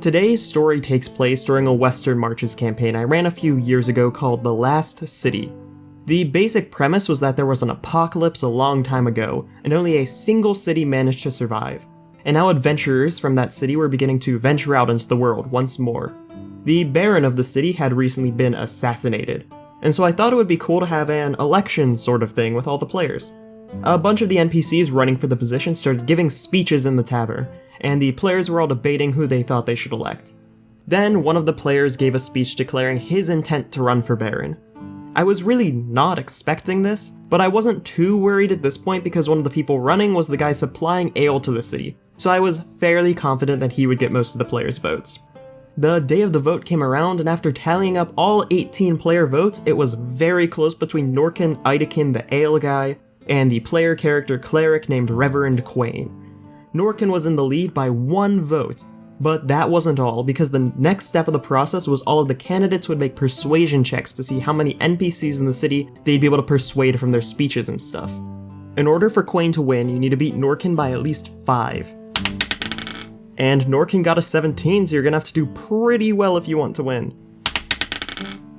Today's story takes place during a Western Marches campaign I ran a few years ago called The Last City. The basic premise was that there was an apocalypse a long time ago, and only a single city managed to survive. And now adventurers from that city were beginning to venture out into the world once more. The Baron of the city had recently been assassinated, and so I thought it would be cool to have an election sort of thing with all the players. A bunch of the NPCs running for the position started giving speeches in the tavern, and the players were all debating who they thought they should elect. Then one of the players gave a speech declaring his intent to run for Baron. I was really not expecting this, but I wasn't too worried at this point because one of the people running was the guy supplying ale to the city, so I was fairly confident that he would get most of the players' votes. The day of the vote came around, and after tallying up all 18 player votes, it was very close between Norkin, Idekin, the ale guy, and the player character cleric named Reverend Quain. Norkin was in the lead by 1 vote, but that wasn't all, because the next step of the process was all of the candidates would make persuasion checks to see how many NPCs in the city they'd be able to persuade from their speeches and stuff. In order for Quain to win, you need to beat Norkin by at least 5. And Norkin got a 17, so you're gonna have to do pretty well if you want to win.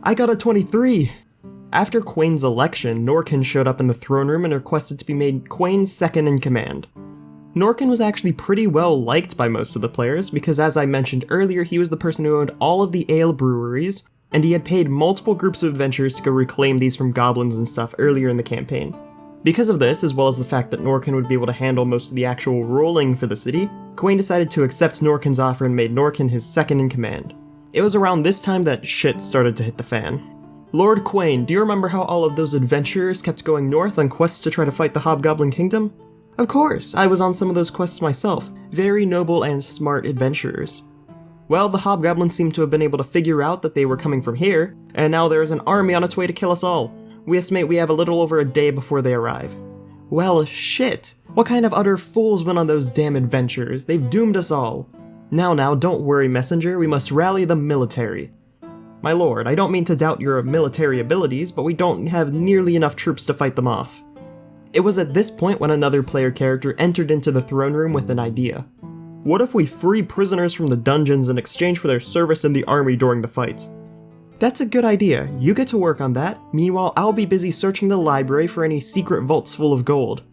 I got a 23! After Quain's election, Norkin showed up in the throne room and requested to be made Quain's second in command. Norkin was actually pretty well liked by most of the players because, as I mentioned earlier, he was the person who owned all of the ale breweries, and he had paid multiple groups of adventurers to go reclaim these from goblins and stuff earlier in the campaign. Because of this, as well as the fact that Norkin would be able to handle most of the actual ruling for the city, Quain decided to accept Norkin's offer and made Norkin his second in command. It was around this time that shit started to hit the fan. Lord Quain, do you remember how all of those adventurers kept going north on quests to try to fight the Hobgoblin Kingdom? Of course, I was on some of those quests myself. Very noble and smart adventurers. Well, the Hobgoblins seem to have been able to figure out that they were coming from here, and now there is an army on its way to kill us all. We estimate we have a little over a day before they arrive. Well, shit! What kind of utter fools went on those damn adventures? They've doomed us all. Now, don't worry, messenger, we must rally the military. My lord, I don't mean to doubt your military abilities, but we don't have nearly enough troops to fight them off. It was at this point when another player character entered into the throne room with an idea. What if we free prisoners from the dungeons in exchange for their service in the army during the fight? That's a good idea, you get to work on that, meanwhile I'll be busy searching the library for any secret vaults full of gold.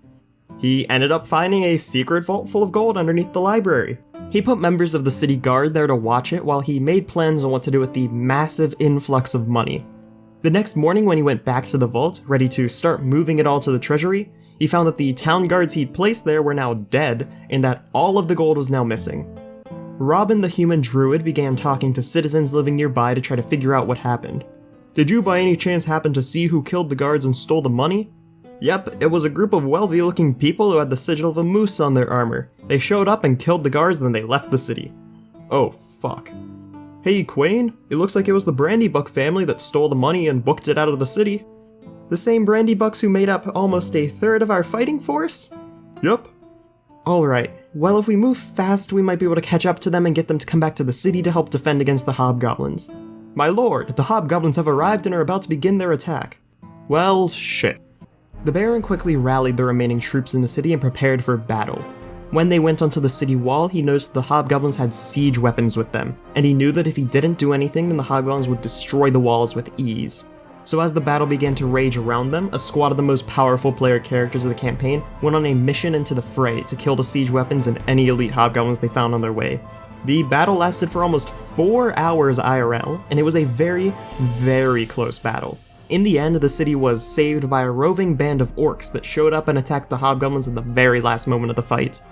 He ended up finding a secret vault full of gold underneath the library. He put members of the city guard there to watch it while he made plans on what to do with the massive influx of money. The next morning when he went back to the vault, ready to start moving it all to the treasury, he found that the town guards he'd placed there were now dead, and that all of the gold was now missing. Robin the human druid began talking to citizens living nearby to try to figure out what happened. Did you by any chance happen to see who killed the guards and stole the money? Yep, it was a group of wealthy looking people who had the sigil of a moose on their armor. They showed up and killed the guards, then they left the city. Oh fuck. Hey Quain, it looks like it was the Brandybuck family that stole the money and booked it out of the city. The same Brandybucks who made up almost a third of our fighting force? Yep. Alright, well if we move fast we might be able to catch up to them and get them to come back to the city to help defend against the Hobgoblins. My lord, the Hobgoblins have arrived and are about to begin their attack. Well, shit. The Baron quickly rallied the remaining troops in the city and prepared for battle. When they went onto the city wall, he noticed the Hobgoblins had siege weapons with them, and he knew that if he didn't do anything, then the Hobgoblins would destroy the walls with ease. So as the battle began to rage around them, a squad of the most powerful player characters of the campaign went on a mission into the fray to kill the siege weapons and any elite Hobgoblins they found on their way. The battle lasted for almost 4 hours IRL, and it was a very, very close battle. In the end, the city was saved by a roving band of orcs that showed up and attacked the Hobgoblins in the very last moment of the fight.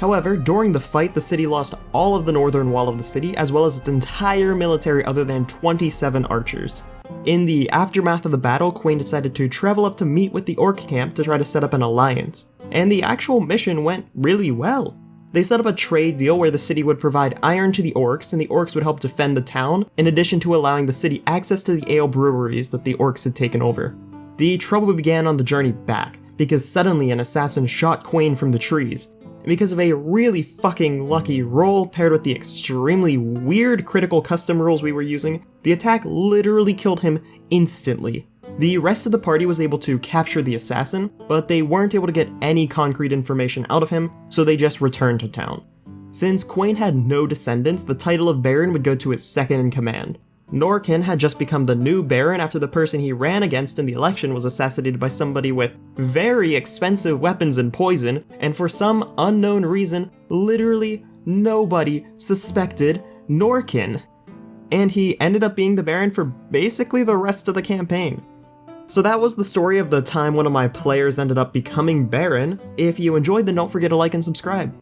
However, during the fight, the city lost all of the northern wall of the city, as well as its entire military other than 27 archers. In the aftermath of the battle, Quain decided to travel up to meet with the orc camp to try to set up an alliance, and the actual mission went really well. They set up a trade deal where the city would provide iron to the orcs, and the orcs would help defend the town, in addition to allowing the city access to the ale breweries that the orcs had taken over. The trouble began on the journey back, because suddenly an assassin shot Quain from the trees, and because of a really fucking lucky roll paired with the extremely weird critical custom rules we were using, the attack literally killed him instantly. The rest of the party was able to capture the assassin, but they weren't able to get any concrete information out of him, so they just returned to town. Since Quain had no descendants, the title of Baron would go to his second-in-command. Norkin had just become the new Baron after the person he ran against in the election was assassinated by somebody with very expensive weapons and poison, and for some unknown reason, literally nobody suspected Norkin. And he ended up being the Baron for basically the rest of the campaign. So that was the story of the time one of my players ended up becoming Baron. If you enjoyed, then don't forget to like and subscribe.